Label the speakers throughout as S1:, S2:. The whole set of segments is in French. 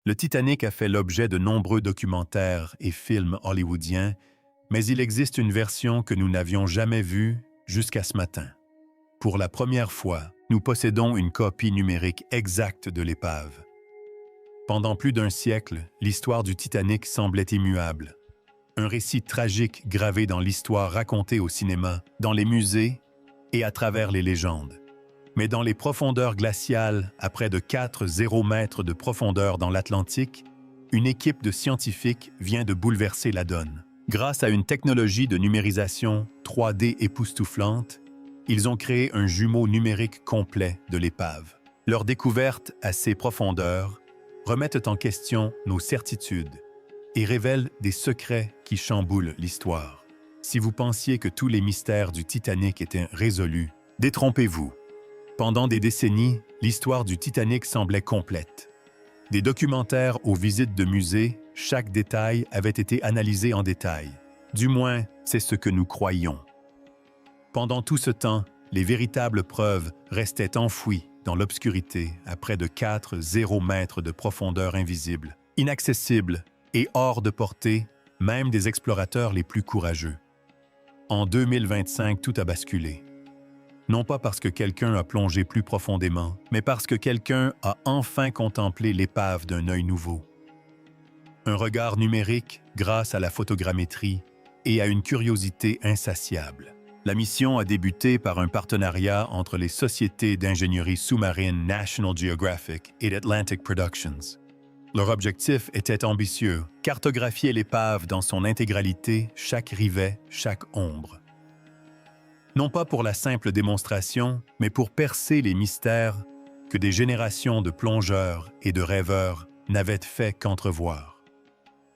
S1: Le Titanic a fait l'objet de nombreux documentaires et films hollywoodiens, mais il existe une version que nous n'avions jamais vue jusqu'à ce matin. Pour la première fois, nous possédons une copie numérique exacte de l'épave. Pendant plus d'un siècle, l'histoire du Titanic semblait immuable. Un récit tragique gravé dans l'histoire racontée au cinéma, dans les musées et à travers les légendes. Mais dans les profondeurs glaciales, à près de 4,0 mètres de profondeur dans l'Atlantique, une équipe de scientifiques vient de bouleverser la donne. Grâce à une technologie de numérisation 3D époustouflante, ils ont créé un jumeau numérique complet de l'épave. Leur découverte à ces profondeurs remettent en question nos certitudes et révèlent des secrets qui chamboulent l'histoire. Si vous pensiez que tous les mystères du Titanic étaient résolus, détrompez-vous. Pendant des décennies, l'histoire du Titanic semblait complète. Des documentaires aux visites de musées, chaque détail avait été analysé en détail. Du moins, c'est ce que nous croyions. Pendant tout ce temps, les véritables preuves restaient enfouies dans l'obscurité à près de 4,0 mètres de profondeur invisible, inaccessibles et hors de portée, même des explorateurs les plus courageux. En 2025, tout a basculé. Non pas parce que quelqu'un a plongé plus profondément, mais parce que quelqu'un a enfin contemplé l'épave d'un œil nouveau. Un regard numérique grâce à la photogrammétrie et à une curiosité insatiable. La mission a débuté par un partenariat entre les sociétés d'ingénierie sous-marine National Geographic et Atlantic Productions. Leur objectif était ambitieux, cartographier l'épave dans son intégralité, chaque rivet, chaque ombre. Non pas pour la simple démonstration, mais pour percer les mystères que des générations de plongeurs et de rêveurs n'avaient fait qu'entrevoir.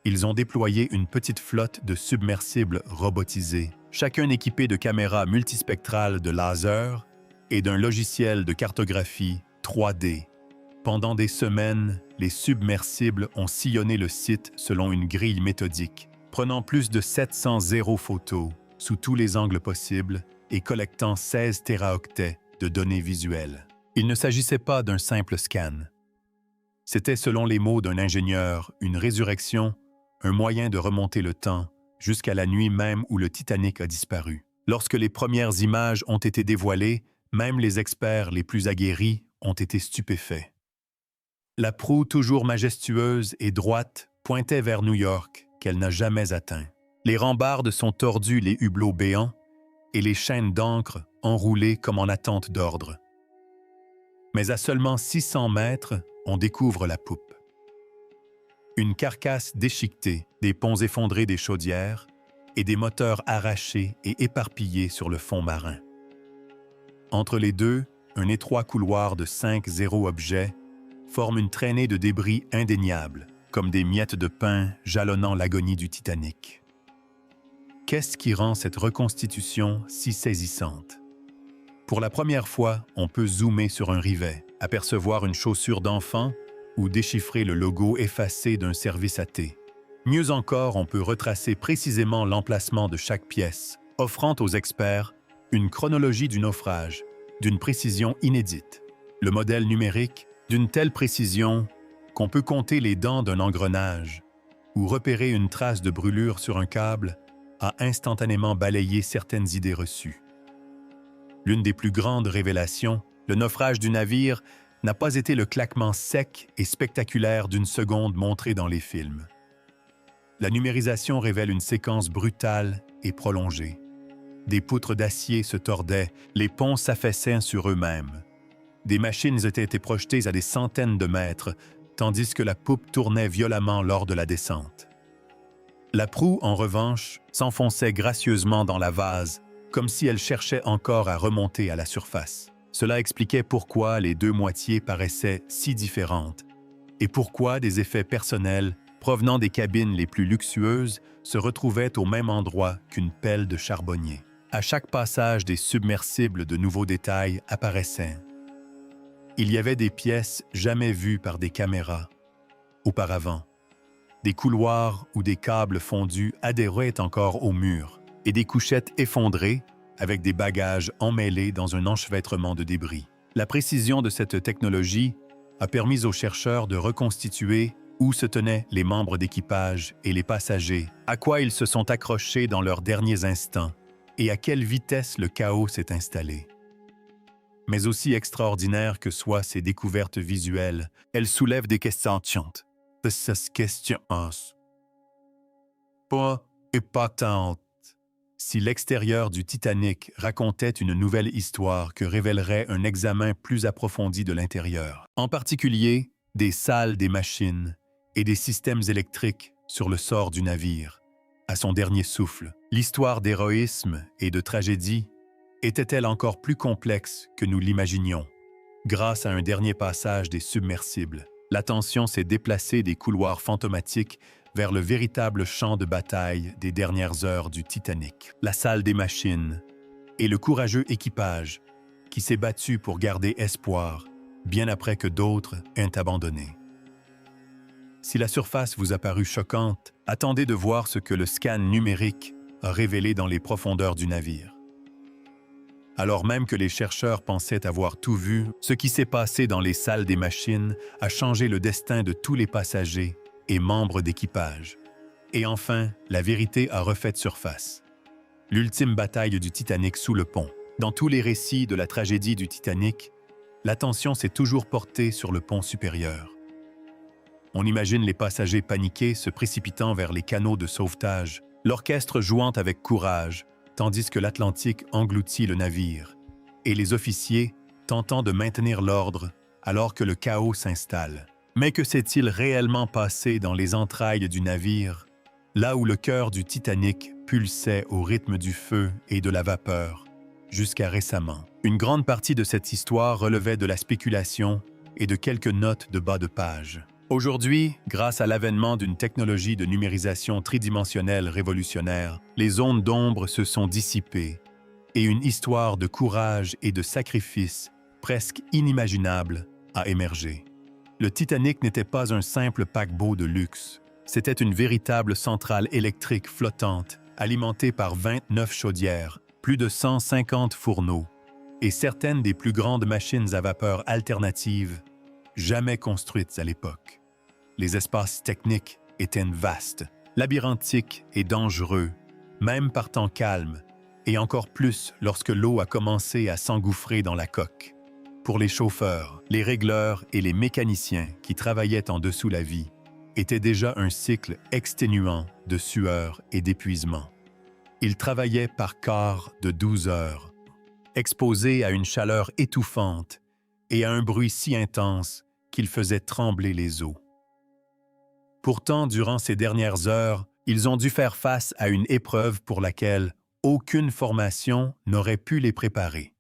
S1: Ils ont déployé une petite flotte de submersibles robotisés, chacun équipé de caméras multispectrales de laser et d'un logiciel de cartographie 3D. Pendant des semaines, les submersibles ont sillonné le site selon une grille méthodique, prenant plus de 700 photos sous tous les angles possibles et collectant 16 téraoctets de données visuelles. Il ne s'agissait pas d'un simple scan. C'était, selon les mots d'un ingénieur, une résurrection, un moyen de remonter le temps jusqu'à la nuit même où le Titanic a disparu. Lorsque les premières images ont été dévoilées, même les experts les plus aguerris ont été stupéfaits. La proue toujours majestueuse et droite pointait vers New York, qu'elle n'a jamais atteint. Les rambardes sont tordus, les hublots béants, et les chaînes d'ancre enroulées comme en attente d'ordre. Mais à seulement 600 mètres, on découvre la poupe. Une carcasse déchiquetée, des ponts effondrés des chaudières et des moteurs arrachés et éparpillés sur le fond marin. Entre les deux, un étroit couloir de 5,0 objets forme une traînée de débris indéniables, comme des miettes de pain jalonnant l'agonie du Titanic. Qu'est-ce qui rend cette reconstitution si saisissante? Pour la première fois, on peut zoomer sur un rivet, apercevoir une chaussure d'enfant ou déchiffrer le logo effacé d'un service à thé. Mieux encore, on peut retracer précisément l'emplacement de chaque pièce, offrant aux experts une chronologie du naufrage, d'une précision inédite. Le modèle numérique, d'une telle précision qu'on peut compter les dents d'un engrenage ou repérer une trace de brûlure sur un câble, a instantanément balayé certaines idées reçues. L'une des plus grandes révélations, le naufrage du navire, n'a pas été le claquement sec et spectaculaire d'une seconde montré dans les films. La numérisation révèle une séquence brutale et prolongée. Des poutres d'acier se tordaient, les ponts s'affaissaient sur eux-mêmes. Des machines étaient projetées à des centaines de mètres, tandis que la poupe tournait violemment lors de la descente. La proue, en revanche, s'enfonçait gracieusement dans la vase, comme si elle cherchait encore à remonter à la surface. Cela expliquait pourquoi les deux moitiés paraissaient si différentes et pourquoi des effets personnels provenant des cabines les plus luxueuses se retrouvaient au même endroit qu'une pelle de charbonnier. À chaque passage des submersibles, de nouveaux détails apparaissaient. Il y avait des pièces jamais vues par des caméras auparavant. Des couloirs où des câbles fondus adhéraient encore au mur et des couchettes effondrées avec des bagages emmêlés dans un enchevêtrement de débris. La précision de cette technologie a permis aux chercheurs de reconstituer Où se tenaient les membres d'équipage et les passagers? À quoi ils se sont accrochés dans leurs derniers instants? Et à quelle vitesse le chaos s'est installé? Mais aussi extraordinaires que soient ces découvertes visuelles, elles soulèvent des questions entières. Ces questions pas épatantes. Si l'extérieur du Titanic racontait une nouvelle histoire que révélerait un examen plus approfondi de l'intérieur, en particulier des salles des machines et des systèmes électriques sur le sort du navire, à son dernier souffle, l'histoire d'héroïsme et de tragédie était-elle encore plus complexe que nous l'imaginions? Grâce à un dernier passage des submersibles, l'attention s'est déplacée des couloirs fantomatiques vers le véritable champ de bataille des dernières heures du Titanic, la salle des machines, et le courageux équipage qui s'est battu pour garder espoir, bien après que d'autres aient abandonné. Si la surface vous a paru choquante, attendez de voir ce que le scan numérique a révélé dans les profondeurs du navire. Alors même que les chercheurs pensaient avoir tout vu, ce qui s'est passé dans les salles des machines a changé le destin de tous les passagers et membres d'équipage. Et enfin, la vérité a refait surface. L'ultime bataille du Titanic sous le pont. Dans tous les récits de la tragédie du Titanic, l'attention s'est toujours portée sur le pont supérieur. On imagine les passagers paniqués se précipitant vers les canaux de sauvetage, l'orchestre jouant avec courage, tandis que l'Atlantique engloutit le navire, et les officiers tentant de maintenir l'ordre alors que le chaos s'installe. Mais que s'est-il réellement passé dans les entrailles du navire, là où le cœur du Titanic pulsait au rythme du feu et de la vapeur, jusqu'à récemment? Une grande partie de cette histoire relevait de la spéculation et de quelques notes de bas de page. Aujourd'hui, grâce à l'avènement d'une technologie de numérisation tridimensionnelle révolutionnaire, les ondes d'ombre se sont dissipées et une histoire de courage et de sacrifice presque inimaginable a émergé. Le Titanic n'était pas un simple paquebot de luxe, c'était une véritable centrale électrique flottante alimentée par 29 chaudières, plus de 150 fourneaux et certaines des plus grandes machines à vapeur alternatives jamais construites à l'époque. Les espaces techniques étaient vastes, labyrinthiques et dangereux, même par temps calme, et encore plus lorsque l'eau a commencé à s'engouffrer dans la coque. Pour les chauffeurs, les régleurs et les mécaniciens qui travaillaient en dessous la vie, était déjà un cycle exténuant de sueur et d'épuisement. Ils travaillaient par quart de 12 heures, exposés à une chaleur étouffante et à un bruit si intense qu'il faisait trembler les os. Pourtant, durant ces dernières heures, ils ont dû faire face à une épreuve pour laquelle aucune formation n'aurait pu les préparer.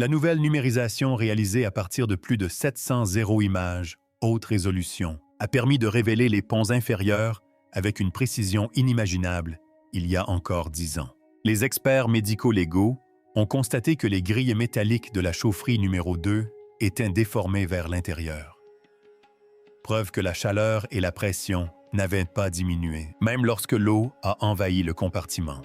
S1: La nouvelle numérisation réalisée à partir de plus de 700 zéro-images, haute résolution, a permis de révéler les ponts inférieurs avec une précision inimaginable il y a encore 10 ans. Les experts médico-légaux ont constaté que les grilles métalliques de la chaufferie numéro 2 étaient déformées vers l'intérieur. Preuve que la chaleur et la pression n'avaient pas diminué, même lorsque l'eau a envahi le compartiment.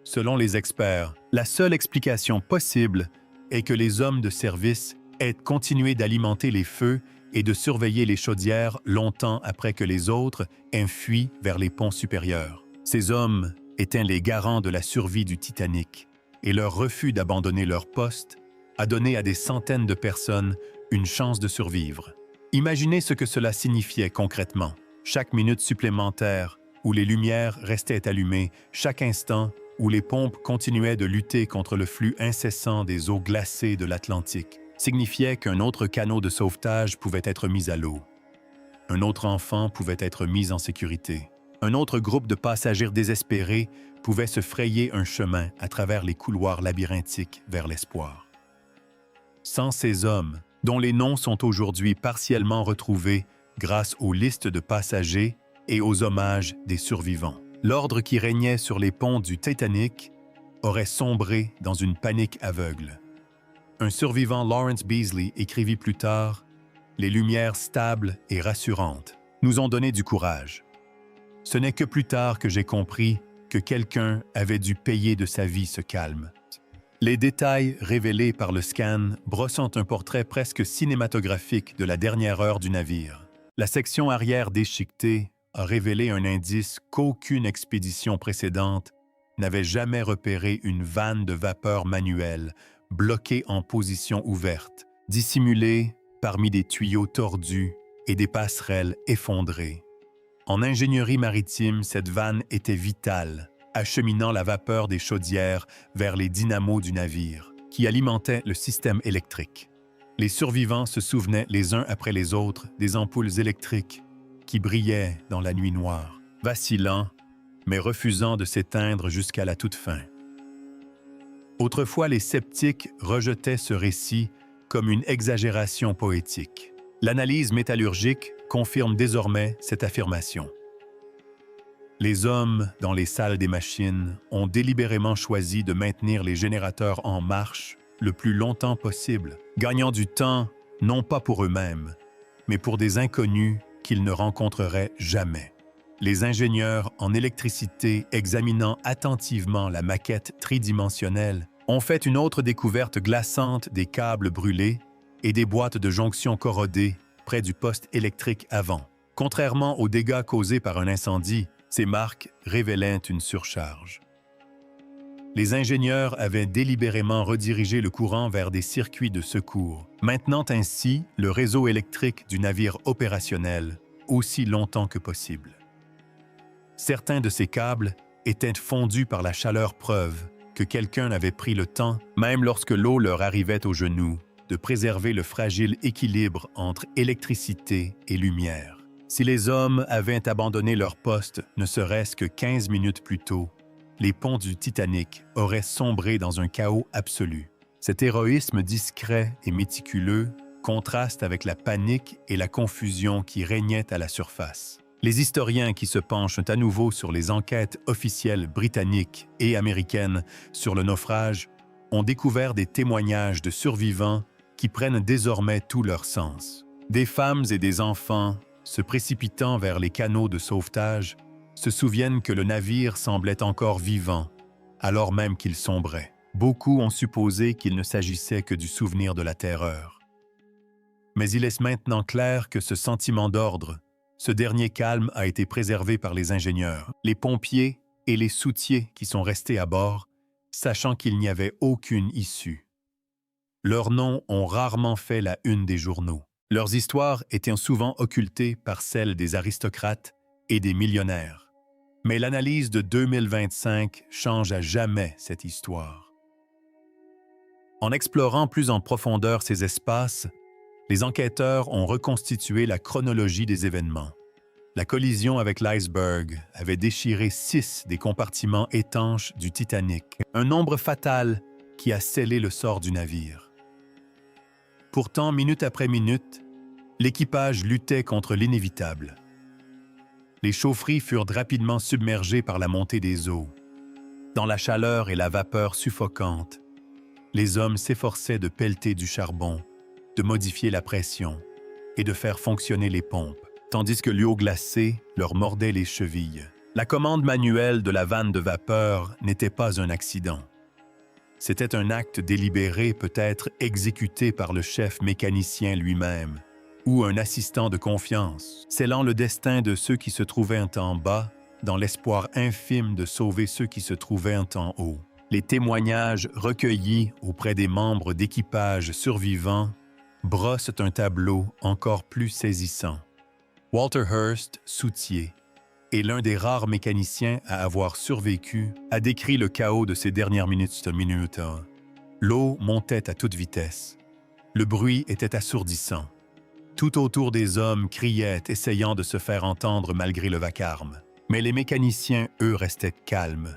S1: Selon les experts, la seule explication possible est que les hommes de service aient continué d'alimenter les feux et de surveiller les chaudières longtemps après que les autres aient fui vers les ponts supérieurs. Ces hommes étaient les garants de la survie du Titanic, et leur refus d'abandonner leur poste a donné à des centaines de personnes une chance de survivre. Imaginez ce que cela signifiait concrètement. Chaque minute supplémentaire où les lumières restaient allumées, chaque instant où les pompes continuaient de lutter contre le flux incessant des eaux glacées de l'Atlantique, signifiait qu'un autre canot de sauvetage pouvait être mis à l'eau. Un autre enfant pouvait être mis en sécurité. Un autre groupe de passagers désespérés pouvait se frayer un chemin à travers les couloirs labyrinthiques vers l'espoir. Sans ces hommes, dont les noms sont aujourd'hui partiellement retrouvés grâce aux listes de passagers et aux hommages des survivants, l'ordre qui régnait sur les ponts du Titanic aurait sombré dans une panique aveugle. Un survivant, Lawrence Beasley, écrivit plus tard « Les lumières stables et rassurantes nous ont donné du courage. Ce n'est que plus tard que j'ai compris que quelqu'un avait dû payer de sa vie ce calme. » Les détails révélés par le scan brossant un portrait presque cinématographique de la dernière heure du navire. La section arrière déchiquetée a révélé un indice qu'aucune expédition précédente n'avait jamais repéré une vanne de vapeur manuelle bloquée en position ouverte, dissimulée parmi des tuyaux tordus et des passerelles effondrées. En ingénierie maritime, cette vanne était vitale, acheminant la vapeur des chaudières vers les dynamos du navire, qui alimentaient le système électrique. Les survivants se souvenaient les uns après les autres des ampoules électriques qui brillaient dans la nuit noire, vacillant, mais refusant de s'éteindre jusqu'à la toute fin. Autrefois, les sceptiques rejetaient ce récit comme une exagération poétique. L'analyse métallurgique confirme désormais cette affirmation. Les hommes dans les salles des machines ont délibérément choisi de maintenir les générateurs en marche le plus longtemps possible, gagnant du temps non pas pour eux-mêmes, mais pour des inconnus qu'ils ne rencontreraient jamais. Les ingénieurs en électricité examinant attentivement la maquette tridimensionnelle ont fait une autre découverte glaçante des câbles brûlés et des boîtes de jonction corrodées près du poste électrique avant. Contrairement aux dégâts causés par un incendie, ces marques révélaient une surcharge. Les ingénieurs avaient délibérément redirigé le courant vers des circuits de secours, maintenant ainsi le réseau électrique du navire opérationnel aussi longtemps que possible. Certains de ces câbles étaient fondus par la chaleur, preuve que quelqu'un avait pris le temps, même lorsque l'eau leur arrivait aux genoux, de préserver le fragile équilibre entre électricité et lumière. Si les hommes avaient abandonné leur poste ne serait-ce que 15 minutes plus tôt, les ponts du Titanic auraient sombré dans un chaos absolu. Cet héroïsme discret et méticuleux contraste avec la panique et la confusion qui régnaient à la surface. Les historiens qui se penchent à nouveau sur les enquêtes officielles britanniques et américaines sur le naufrage ont découvert des témoignages de survivants qui prennent désormais tout leur sens. Des femmes et des enfants, se précipitant vers les canaux de sauvetage, se souviennent que le navire semblait encore vivant, alors même qu'il sombrait. Beaucoup ont supposé qu'il ne s'agissait que du souvenir de la terreur. Mais il est maintenant clair que ce sentiment d'ordre, ce dernier calme a été préservé par les ingénieurs, les pompiers et les soutiers qui sont restés à bord, sachant qu'il n'y avait aucune issue. Leurs noms ont rarement fait la une des journaux. Leurs histoires étaient souvent occultées par celles des aristocrates et des millionnaires. Mais l'analyse de 2025 change à jamais cette histoire. En explorant plus en profondeur ces espaces, les enquêteurs ont reconstitué la chronologie des événements. La collision avec l'iceberg avait déchiré 6 des compartiments étanches du Titanic, un nombre fatal qui a scellé le sort du navire. Pourtant, minute après minute, l'équipage luttait contre l'inévitable. Les chaufferies furent rapidement submergées par la montée des eaux. Dans la chaleur et la vapeur suffocante, les hommes s'efforçaient de pelleter du charbon, de modifier la pression et de faire fonctionner les pompes, tandis que l'eau glacée leur mordait les chevilles. La commande manuelle de la vanne de vapeur n'était pas un accident. C'était un acte délibéré, peut-être exécuté par le chef mécanicien lui-même, ou un assistant de confiance, scellant le destin de ceux qui se trouvaient en bas, dans l'espoir infime de sauver ceux qui se trouvaient en haut. Les témoignages recueillis auprès des membres d'équipage survivants brossent un tableau encore plus saisissant. Walter Hearst, soutier, et l'un des rares mécaniciens à avoir survécu, a décrit le chaos de ces dernières minutes. L'eau montait à toute vitesse. Le bruit était assourdissant. Tout autour des hommes criaient, essayant de se faire entendre malgré le vacarme. Mais les mécaniciens, eux, restaient calmes.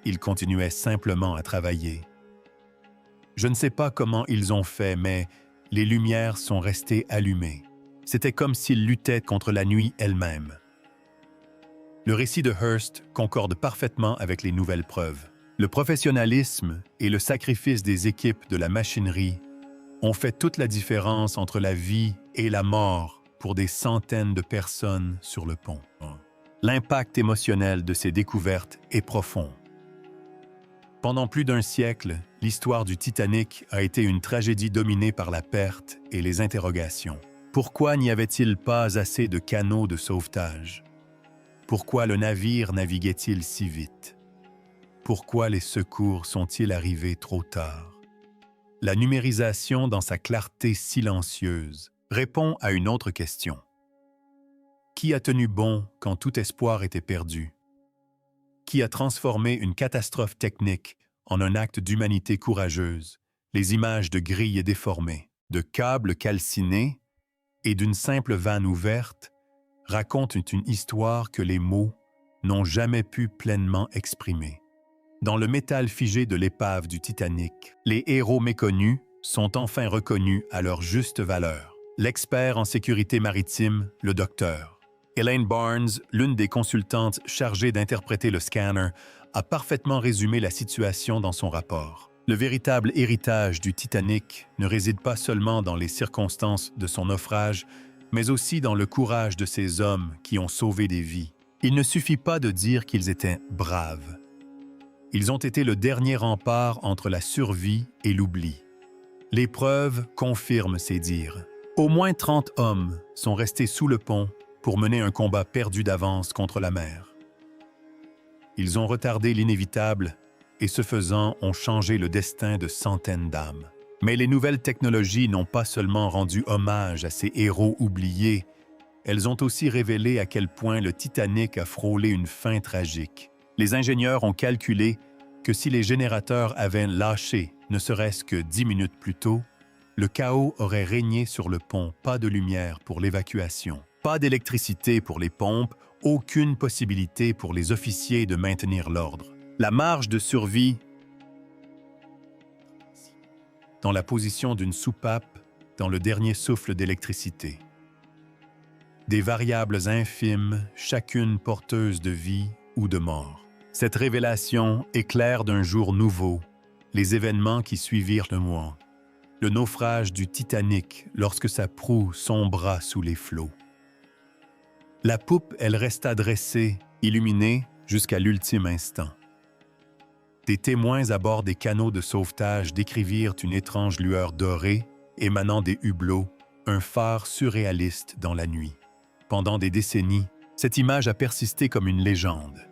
S1: Ils continuaient simplement à travailler. Je ne sais pas comment ils ont fait, mais les lumières sont restées allumées. C'était comme s'ils luttaient contre la nuit elle-même. Le récit de Hearst concorde parfaitement avec les nouvelles preuves. Le professionnalisme et le sacrifice des équipes de la machinerie ont fait toute la différence entre la vie et la mort pour des centaines de personnes sur le pont. L'impact émotionnel de ces découvertes est profond. Pendant plus d'un siècle, l'histoire du Titanic a été une tragédie dominée par la perte et les interrogations. Pourquoi n'y avait-il pas assez de canaux de sauvetage? Pourquoi le navire naviguait-il si vite? Pourquoi les secours sont-ils arrivés trop tard? La numérisation, dans sa clarté silencieuse, répond à une autre question. Qui a tenu bon quand tout espoir était perdu? Qui a transformé une catastrophe technique en un acte d'humanité courageuse, les images de grilles déformées, de câbles calcinés et d'une simple vanne ouverte racontent une histoire que les mots n'ont jamais pu pleinement exprimer. Dans le métal figé de l'épave du Titanic, les héros méconnus sont enfin reconnus à leur juste valeur. L'expert en sécurité maritime, le docteur. Elaine Barnes, l'une des consultantes chargées d'interpréter le scanner, a parfaitement résumé la situation dans son rapport. Le véritable héritage du Titanic ne réside pas seulement dans les circonstances de son naufrage, mais aussi dans le courage de ces hommes qui ont sauvé des vies. Il ne suffit pas de dire qu'ils étaient braves. Ils ont été le dernier rempart entre la survie et l'oubli. Les preuves confirment ces dires. Au moins 30 hommes sont restés sous le pont pour mener un combat perdu d'avance contre la mer. Ils ont retardé l'inévitable et, ce faisant, ont changé le destin de centaines d'âmes. Mais les nouvelles technologies n'ont pas seulement rendu hommage à ces héros oubliés, elles ont aussi révélé à quel point le Titanic a frôlé une fin tragique. Les ingénieurs ont calculé que si les générateurs avaient lâché ne serait-ce que 10 minutes plus tôt, le chaos aurait régné sur le pont, pas de lumière pour l'évacuation, pas d'électricité pour les pompes, aucune possibilité pour les officiers de maintenir l'ordre. La marge de survie dans la position d'une soupape dans le dernier souffle d'électricité. Des variables infimes, chacune porteuse de vie ou de mort. Cette révélation éclaire d'un jour nouveau les événements qui suivirent le mois. Le naufrage du Titanic lorsque sa proue sombra sous les flots. La poupe, elle resta dressée, illuminée jusqu'à l'ultime instant. Des témoins à bord des canots de sauvetage décrivirent une étrange lueur dorée émanant des hublots, un phare surréaliste dans la nuit. Pendant des décennies, cette image a persisté comme une légende.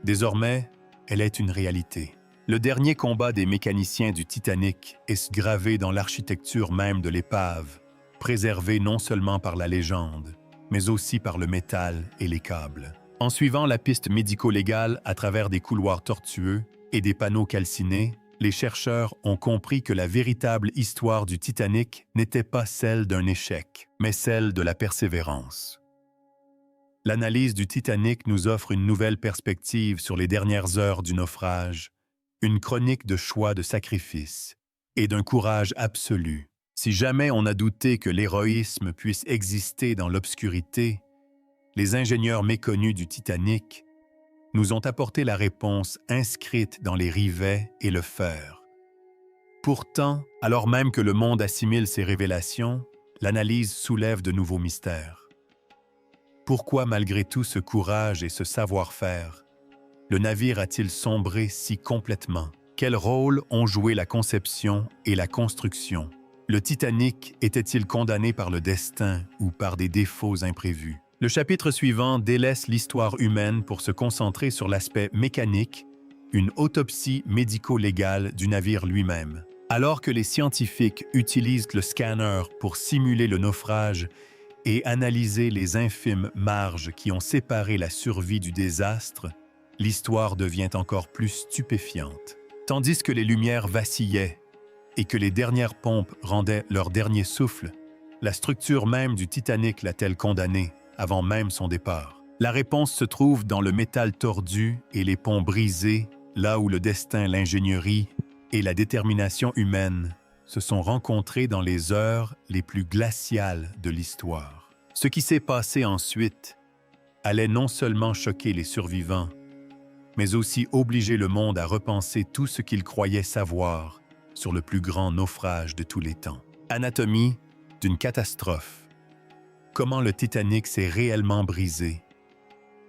S1: Désormais, elle est une réalité. Le dernier combat des mécaniciens du Titanic est gravé dans l'architecture même de l'épave, préservé non seulement par la légende, mais aussi par le métal et les câbles. En suivant la piste médico-légale à travers des couloirs tortueux et des panneaux calcinés, les chercheurs ont compris que la véritable histoire du Titanic n'était pas celle d'un échec, mais celle de la persévérance. L'analyse du Titanic nous offre une nouvelle perspective sur les dernières heures du naufrage, une chronique de choix de sacrifice et d'un courage absolu. Si jamais on a douté que l'héroïsme puisse exister dans l'obscurité, les ingénieurs méconnus du Titanic nous ont apporté la réponse inscrite dans les rivets et le fer. Pourtant, alors même que le monde assimile ces révélations, l'analyse soulève de nouveaux mystères. Pourquoi, malgré tout ce courage et ce savoir-faire, le navire a-t-il sombré si complètement? Quel rôle ont joué la conception et la construction? Le Titanic était-il condamné par le destin ou par des défauts imprévus? Le chapitre suivant délaisse l'histoire humaine pour se concentrer sur l'aspect mécanique, une autopsie médico-légale du navire lui-même. Alors que les scientifiques utilisent le scanner pour simuler le naufrage et analyser les infimes marges qui ont séparé la survie du désastre, l'histoire devient encore plus stupéfiante. Tandis que les lumières vacillaient et que les dernières pompes rendaient leur dernier souffle, la structure même du Titanic l'a-t-elle condamné avant même son départ? La réponse se trouve dans le métal tordu et les ponts brisés, là où le destin, l'ingénierie et la détermination humaine se sont rencontrés dans les heures les plus glaciales de l'histoire. Ce qui s'est passé ensuite allait non seulement choquer les survivants, mais aussi obliger le monde à repenser tout ce qu'il croyait savoir sur le plus grand naufrage de tous les temps. Anatomie d'une catastrophe. Comment le Titanic s'est réellement brisé,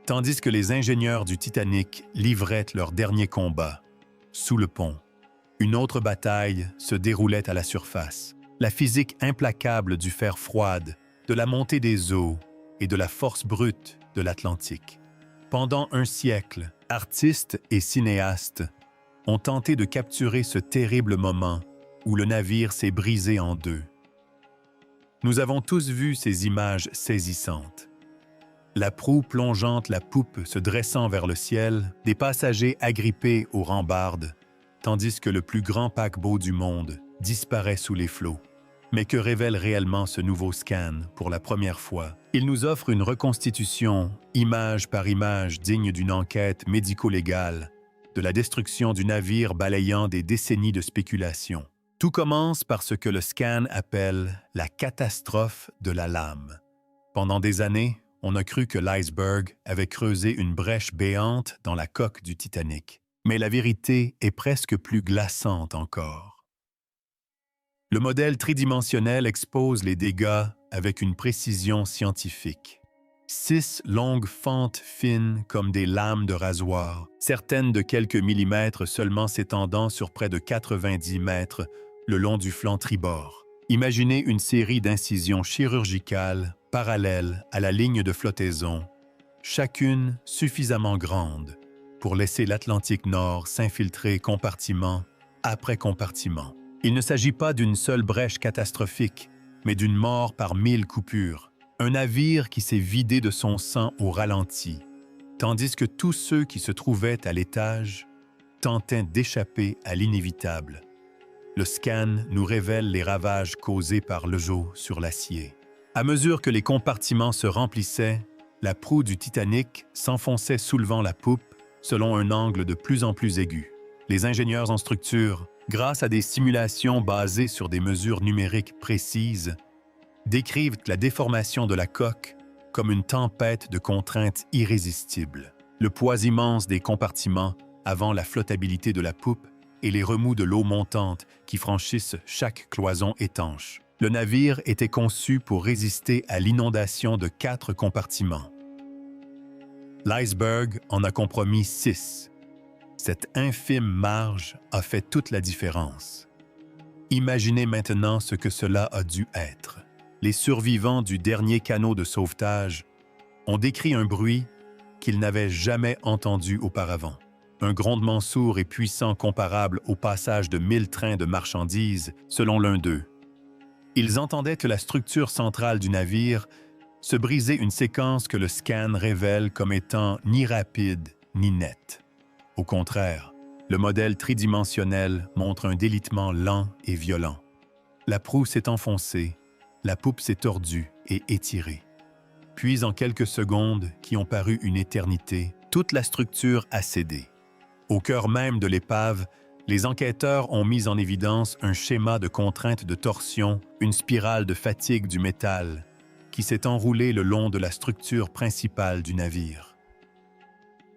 S1: tandis que les ingénieurs du Titanic livraient leur dernier combat, sous le pont. Une autre bataille se déroulait à la surface. La physique implacable du fer froide de la montée des eaux et de la force brute de l'Atlantique. Pendant un siècle, artistes et cinéastes ont tenté de capturer ce terrible moment où le navire s'est brisé en deux. Nous avons tous vu ces images saisissantes. La proue plongeante, la poupe se dressant vers le ciel, des passagers agrippés aux rambardes, tandis que le plus grand paquebot du monde disparaît sous les flots. Mais que révèle réellement ce nouveau scan pour la première fois? Il nous offre une reconstitution, image par image, digne d'une enquête médico-légale, de la destruction du navire balayant des décennies de spéculation. Tout commence par ce que le scan appelle la catastrophe de la lame. Pendant des années, on a cru que l'iceberg avait creusé une brèche béante dans la coque du Titanic. Mais la vérité est presque plus glaçante encore. Le modèle tridimensionnel expose les dégâts avec une précision scientifique. 6 longues fentes fines comme des lames de rasoir, certaines de quelques millimètres seulement s'étendant sur près de 90 mètres le long du flanc tribord. Imaginez une série d'incisions chirurgicales parallèles à la ligne de flottaison, chacune suffisamment grande pour laisser l'Atlantique Nord s'infiltrer compartiment après compartiment. Il ne s'agit pas d'une seule brèche catastrophique, mais d'une mort par 1000 coupures. Un navire qui s'est vidé de son sang au ralenti, tandis que tous ceux qui se trouvaient à l'étage tentaient d'échapper à l'inévitable. Le scan nous révèle les ravages causés par le joug sur l'acier. À mesure que les compartiments se remplissaient, la proue du Titanic s'enfonçait soulevant la poupe selon un angle de plus en plus aigu. Les ingénieurs en structure, grâce à des simulations basées sur des mesures numériques précises, décrivent la déformation de la coque comme une tempête de contraintes irrésistibles. Le poids immense des compartiments avant la flottabilité de la poupe et les remous de l'eau montante qui franchissent chaque cloison étanche. Le navire était conçu pour résister à l'inondation de 4 compartiments. L'iceberg en a compromis 6. Cette infime marge a fait toute la différence. Imaginez maintenant ce que cela a dû être. Les survivants du dernier canot de sauvetage ont décrit un bruit qu'ils n'avaient jamais entendu auparavant. Un grondement sourd et puissant comparable au passage de 1000 trains de marchandises, selon l'un d'eux. Ils entendaient que la structure centrale du navire se brisait, une séquence que le scan révèle comme étant ni rapide ni nette. Au contraire, le modèle tridimensionnel montre un délitement lent et violent. La proue s'est enfoncée, la poupe s'est tordue et étirée. Puis, en quelques secondes, qui ont paru une éternité, toute la structure a cédé. Au cœur même de l'épave, les enquêteurs ont mis en évidence un schéma de contrainte de torsion, une spirale de fatigue du métal, qui s'est enroulée le long de la structure principale du navire.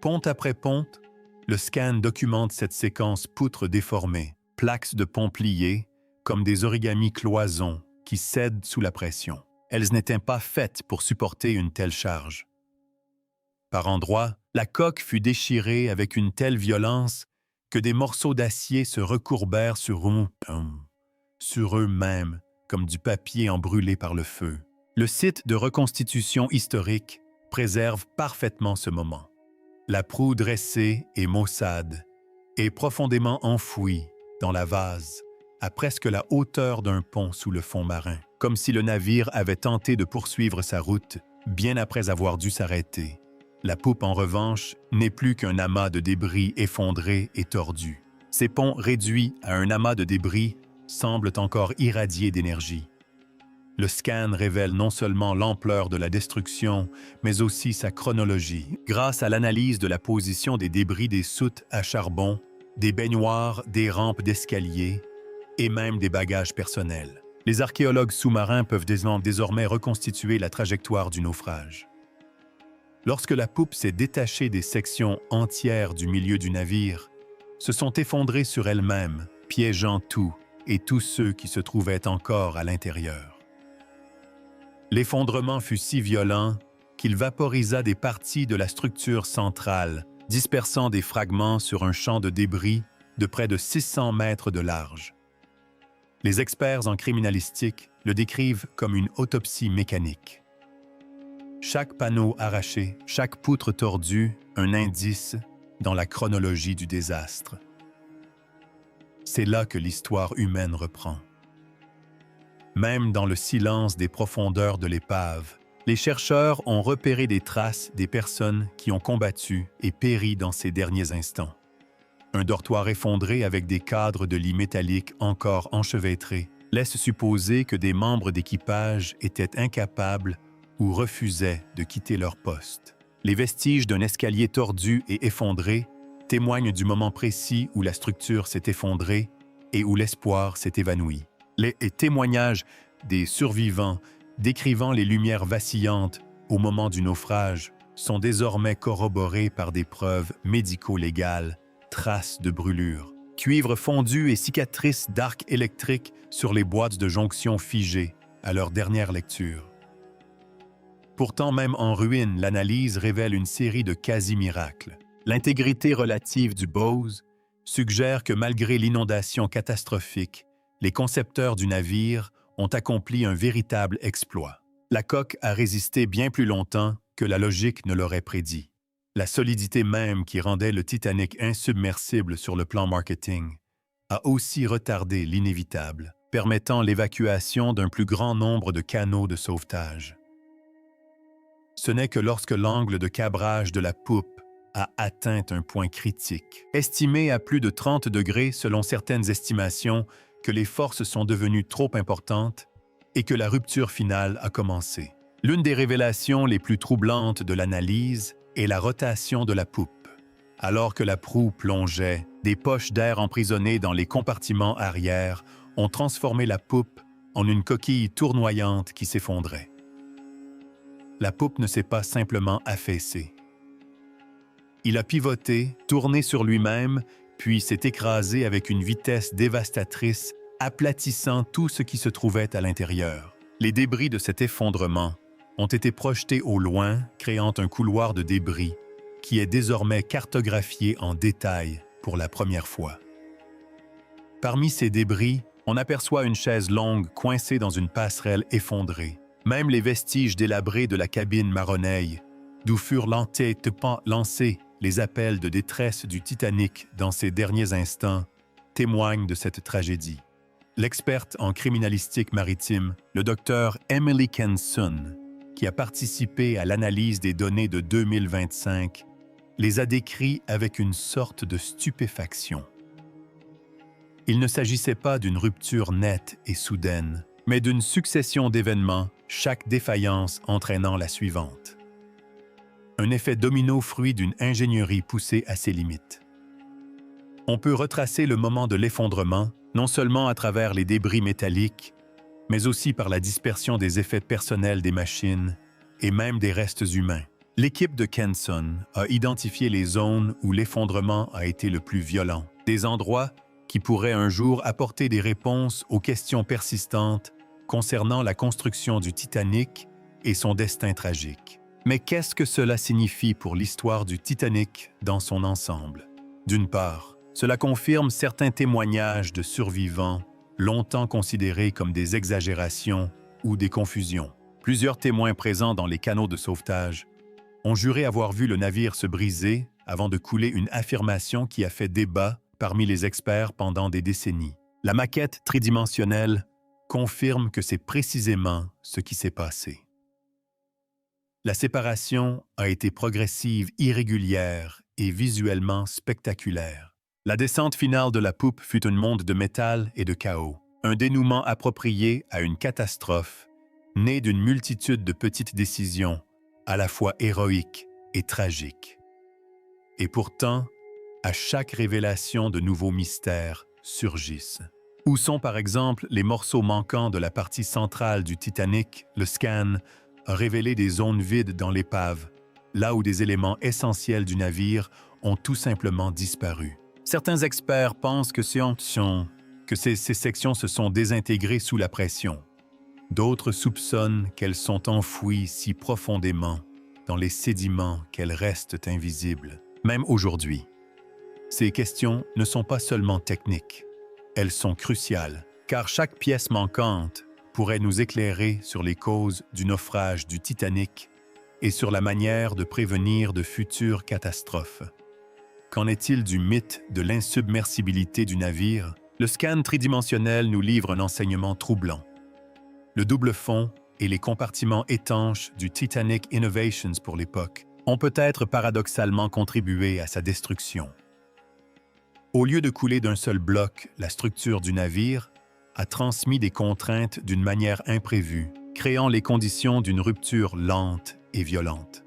S1: Ponte après ponte, le scan documente cette séquence poutres déformées, plaques de pont pliées, comme des origamis cloisons qui cèdent sous la pression. Elles n'étaient pas faites pour supporter une telle charge. Par endroits, la coque fut déchirée avec une telle violence que des morceaux d'acier se recourbèrent sur eux-mêmes, comme du papier embrûlé par le feu. Le site de reconstitution historique préserve parfaitement ce moment. La proue dressée et maussade est profondément enfouie dans la vase, à presque la hauteur d'un pont sous le fond marin, comme si le navire avait tenté de poursuivre sa route bien après avoir dû s'arrêter. La poupe, en revanche, n'est plus qu'un amas de débris effondrés et tordus. Ces ponts réduits à un amas de débris semblent encore irradier d'énergie. Le scan révèle non seulement l'ampleur de la destruction, mais aussi sa chronologie, grâce à l'analyse de la position des débris des soutes à charbon, des baignoires, des rampes d'escalier et même des bagages personnels. Les archéologues sous-marins peuvent désormais reconstituer la trajectoire du naufrage. Lorsque la poupe s'est détachée des sections entières du milieu du navire, se sont effondrées sur elles-mêmes, piégeant tout et tous ceux qui se trouvaient encore à l'intérieur. L'effondrement fut si violent qu'il vaporisa des parties de la structure centrale, dispersant des fragments sur un champ de débris de près de 600 mètres de large. Les experts en criminalistique le décrivent comme une autopsie mécanique. Chaque panneau arraché, chaque poutre tordue, un indice dans la chronologie du désastre. C'est là que l'histoire humaine reprend. Même dans le silence des profondeurs de l'épave, les chercheurs ont repéré des traces des personnes qui ont combattu et péri dans ces derniers instants. Un dortoir effondré avec des cadres de lit métallique encore enchevêtrés laisse supposer que des membres d'équipage étaient incapables ou refusaient de quitter leur poste. Les vestiges d'un escalier tordu et effondré témoignent du moment précis où la structure s'est effondrée et où l'espoir s'est évanoui. Les témoignages des survivants décrivant les lumières vacillantes au moment du naufrage sont désormais corroborés par des preuves médico-légales, traces de brûlures, cuivre fondu et cicatrices d'arcs électriques sur les boîtes de jonction figées à leur dernière lecture. Pourtant, même en ruine, l'analyse révèle une série de quasi-miracles. L'intégrité relative du Bose suggère que malgré l'inondation catastrophique, les concepteurs du navire ont accompli un véritable exploit. La coque a résisté bien plus longtemps que la logique ne l'aurait prédit. La solidité même qui rendait le Titanic insubmersible sur le plan marketing a aussi retardé l'inévitable, permettant l'évacuation d'un plus grand nombre de canaux de sauvetage. Ce n'est que lorsque l'angle de cabrage de la poupe a atteint un point critique, estimé à plus de 30 degrés selon certaines estimations, que les forces sont devenues trop importantes et que la rupture finale a commencé. L'une des révélations les plus troublantes de l'analyse est la rotation de la poupe. Alors que la proue plongeait, des poches d'air emprisonnées dans les compartiments arrière ont transformé la poupe en une coquille tournoyante qui s'effondrait. La poupe ne s'est pas simplement affaissée. Il a pivoté, tourné sur lui-même, puis s'est écrasé avec une vitesse dévastatrice, aplatissant tout ce qui se trouvait à l'intérieur. Les débris de cet effondrement ont été projetés au loin, créant un couloir de débris qui est désormais cartographié en détail pour la première fois. Parmi ces débris, on aperçoit une chaise longue coincée dans une passerelle effondrée. Même les vestiges délabrés de la cabine marronneille, d'où furent lancés les appels de détresse du Titanic dans ses derniers instants, témoignent de cette tragédie. L'experte en criminalistique maritime, le docteur Emily Kenson, qui a participé à l'analyse des données de 2025, les a décrits avec une sorte de stupéfaction. Il ne s'agissait pas d'une rupture nette et soudaine, mais d'une succession d'événements, chaque défaillance entraînant la suivante. Un effet domino fruit d'une ingénierie poussée à ses limites. On peut retracer le moment de l'effondrement, non seulement à travers les débris métalliques, mais aussi par la dispersion des effets personnels des machines et même des restes humains. L'équipe de Kenson a identifié les zones où l'effondrement a été le plus violent, des endroits qui pourraient un jour apporter des réponses aux questions persistantes concernant la construction du Titanic et son destin tragique. Mais qu'est-ce que cela signifie pour l'histoire du Titanic dans son ensemble? D'une part, cela confirme certains témoignages de survivants longtemps considérés comme des exagérations ou des confusions. Plusieurs témoins présents dans les canaux de sauvetage ont juré avoir vu le navire se briser avant de couler, une affirmation qui a fait débat parmi les experts pendant des décennies. La maquette tridimensionnelle confirme que c'est précisément ce qui s'est passé. La séparation a été progressive, irrégulière et visuellement spectaculaire. La descente finale de la poupe fut un monde de métal et de chaos, un dénouement approprié à une catastrophe, née d'une multitude de petites décisions, à la fois héroïques et tragiques. Et pourtant, à chaque révélation, de nouveaux mystères surgissent. Où sont par exemple les morceaux manquants de la partie centrale du Titanic? Le scan a révélé des zones vides dans l'épave, là où des éléments essentiels du navire ont tout simplement disparu. Certains experts pensent que ces sections se sont désintégrées sous la pression. D'autres soupçonnent qu'elles sont enfouies si profondément dans les sédiments qu'elles restent invisibles, même aujourd'hui. Ces questions ne sont pas seulement techniques, elles sont cruciales, car chaque pièce manquante pourrait nous éclairer sur les causes du naufrage du Titanic et sur la manière de prévenir de futures catastrophes. Qu'en est-il du mythe de l'insubmersibilité du navire? Le scan tridimensionnel nous livre un enseignement troublant. Le double fond et les compartiments étanches du Titanic Innovations pour l'époque ont peut-être paradoxalement contribué à sa destruction. Au lieu de couler d'un seul bloc, la structure du navire a transmis des contraintes d'une manière imprévue, créant les conditions d'une rupture lente et violente.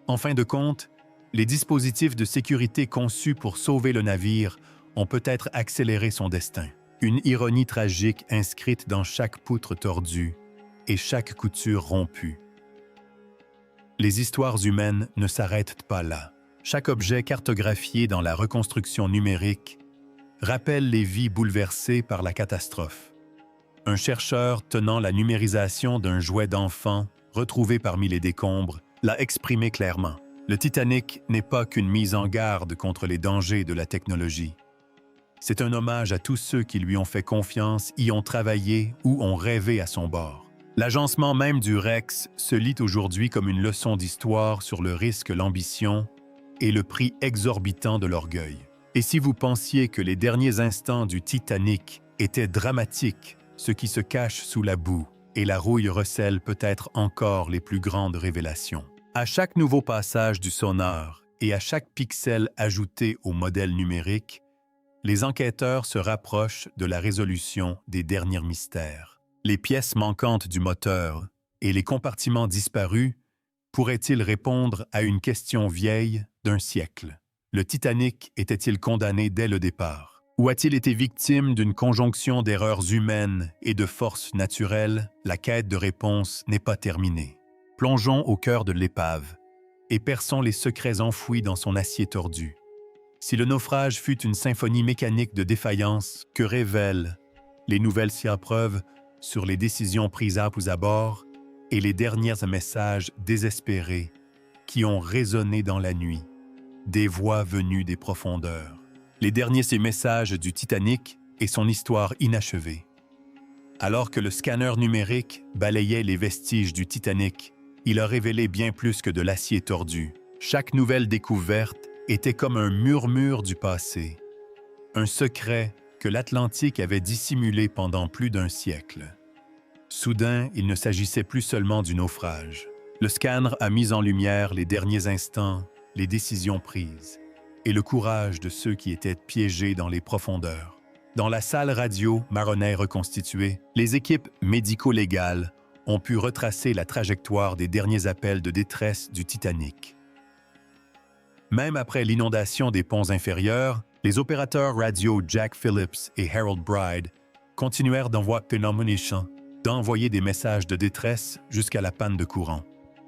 S1: En fin de compte, les dispositifs de sécurité conçus pour sauver le navire ont peut-être accéléré son destin. Une ironie tragique inscrite dans chaque poutre tordue et chaque couture rompue. Les histoires humaines ne s'arrêtent pas là. Chaque objet cartographié dans la reconstruction numérique rappelle les vies bouleversées par la catastrophe. Un chercheur tenant la numérisation d'un jouet d'enfant retrouvé parmi les décombres l'a exprimé clairement. Le Titanic n'est pas qu'une mise en garde contre les dangers de la technologie. C'est un hommage à tous ceux qui lui ont fait confiance, y ont travaillé ou ont rêvé à son bord. L'agencement même du Rex se lit aujourd'hui comme une leçon d'histoire sur le risque, l'ambition et le prix exorbitant de l'orgueil. Et si vous pensiez que les derniers instants du Titanic étaient dramatiques, ce qui se cache sous la boue et la rouille recèle peut-être encore les plus grandes révélations. À chaque nouveau passage du sonar et à chaque pixel ajouté au modèle numérique, les enquêteurs se rapprochent de la résolution des derniers mystères. Les pièces manquantes du moteur et les compartiments disparus pourraient-ils répondre à une question vieille d'un siècle? Le Titanic était-il condamné dès le départ? Ou a-t-il été victime d'une conjonction d'erreurs humaines et de forces naturelles? La quête de réponse n'est pas terminée. Plongeons au cœur de l'épave et perçons les secrets enfouis dans son acier tordu. Si le naufrage fut une symphonie mécanique de défaillance, que révèlent les nouvelles preuves sur les décisions prises à bord et les derniers messages désespérés qui ont résonné dans la nuit, des voix venues des profondeurs. Les derniers messages du Titanic et son histoire inachevée. Alors que le scanner numérique balayait les vestiges du Titanic, il a révélé bien plus que de l'acier tordu. Chaque nouvelle découverte était comme un murmure du passé, un secret que l'Atlantique avait dissimulé pendant plus d'un siècle. Soudain, il ne s'agissait plus seulement du naufrage. Le scanner a mis en lumière les derniers instants, les décisions prises et le courage de ceux qui étaient piégés dans les profondeurs. Dans la salle radio Maroney reconstituée, les équipes médico-légales ont pu retracer la trajectoire des derniers appels de détresse du Titanic. Même après l'inondation des ponts inférieurs, les opérateurs radio Jack Phillips et Harold Bride continuèrent d'envoyer des messages de détresse jusqu'à la panne de courant.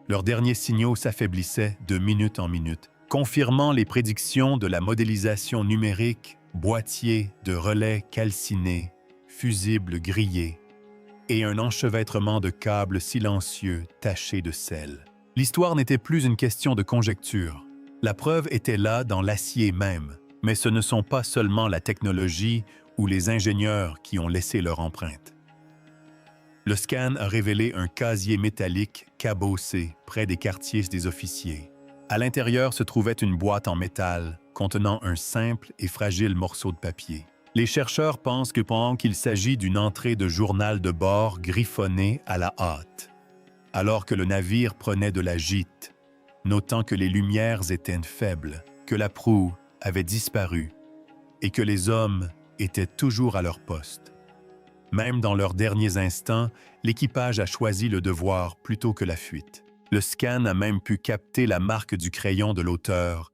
S1: Leurs derniers signaux s'affaiblissaient de minute en minute, confirmant les prédictions de la modélisation numérique, boîtiers de relais calcinés, fusibles grillés et un enchevêtrement de câbles silencieux tachés de sel. L'histoire n'était plus une question de conjecture. La preuve était là dans l'acier même, mais ce ne sont pas seulement la technologie ou les ingénieurs qui ont laissé leur empreinte. Le scan a révélé un casier métallique cabossé près des quartiers des officiers. À l'intérieur se trouvait une boîte en métal contenant un simple et fragile morceau de papier. Les chercheurs pensent qu'il s'agit d'une entrée de journal de bord griffonnée à la hâte, alors que le navire prenait de la gîte, notant que les lumières étaient faibles, que la proue avait disparu et que les hommes étaient toujours à leur poste. Même dans leurs derniers instants, l'équipage a choisi le devoir plutôt que la fuite. Le scan a même pu capter la marque du crayon de l'auteur,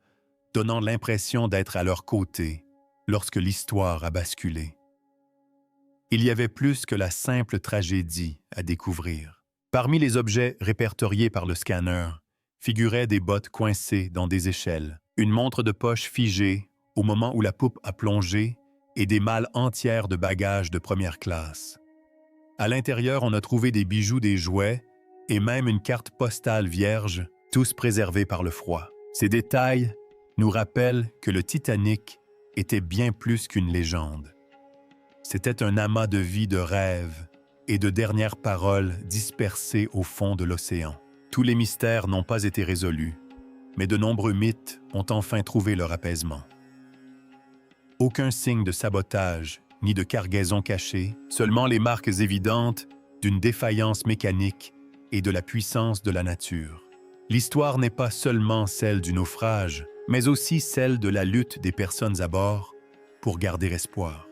S1: donnant l'impression d'être à leur côté lorsque l'histoire a basculé. Il y avait plus que la simple tragédie à découvrir. Parmi les objets répertoriés par le scanner, figuraient des bottes coincées dans des échelles, une montre de poche figée au moment où la poupe a plongé et des malles entières de bagages de première classe. À l'intérieur, on a trouvé des bijoux, des jouets et même une carte postale vierge, tous préservés par le froid. Ces détails nous rappellent que le Titanic était bien plus qu'une légende. C'était un amas de vie, de rêves et de dernières paroles dispersées au fond de l'océan. Tous les mystères n'ont pas été résolus, mais de nombreux mythes ont enfin trouvé leur apaisement. Aucun signe de sabotage ni de cargaison cachée, seulement les marques évidentes d'une défaillance mécanique et de la puissance de la nature. L'histoire n'est pas seulement celle du naufrage, mais aussi celle de la lutte des personnes à bord pour garder espoir.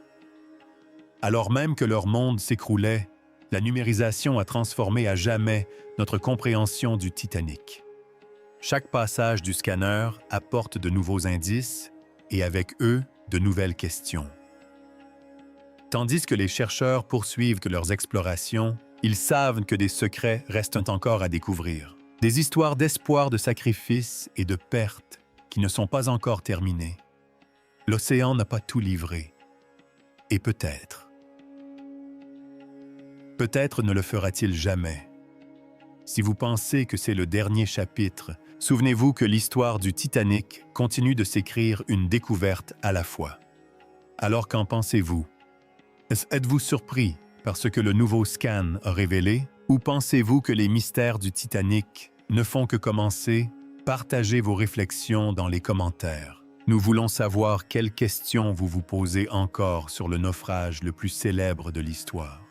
S1: Alors même que leur monde s'écroulait, la numérisation a transformé à jamais notre compréhension du Titanic. Chaque passage du scanner apporte de nouveaux indices et avec eux, de nouvelles questions. Tandis que les chercheurs poursuivent leurs explorations, ils savent que des secrets restent encore à découvrir. Des histoires d'espoir, de sacrifice et de perte qui ne sont pas encore terminées. L'océan n'a pas tout livré. Et peut-être ne le fera-t-il jamais. Si vous pensez que c'est le dernier chapitre, souvenez-vous que l'histoire du Titanic continue de s'écrire une découverte à la fois. Alors qu'en pensez-vous? Êtes-vous surpris par ce que le nouveau scan a révélé? Ou pensez-vous que les mystères du Titanic ne font que commencer? Partagez vos réflexions dans les commentaires. Nous voulons savoir quelles questions vous vous posez encore sur le naufrage le plus célèbre de l'histoire.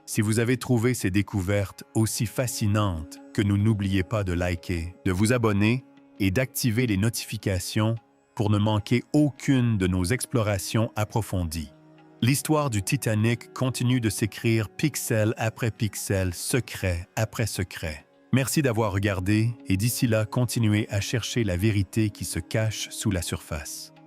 S1: Si vous avez trouvé ces découvertes aussi fascinantes que nous, n'oubliez pas de liker, de vous abonner et d'activer les notifications pour ne manquer aucune de nos explorations approfondies. L'histoire du Titanic continue de s'écrire pixel après pixel, secret après secret. Merci d'avoir regardé et d'ici là, continuez à chercher la vérité qui se cache sous la surface.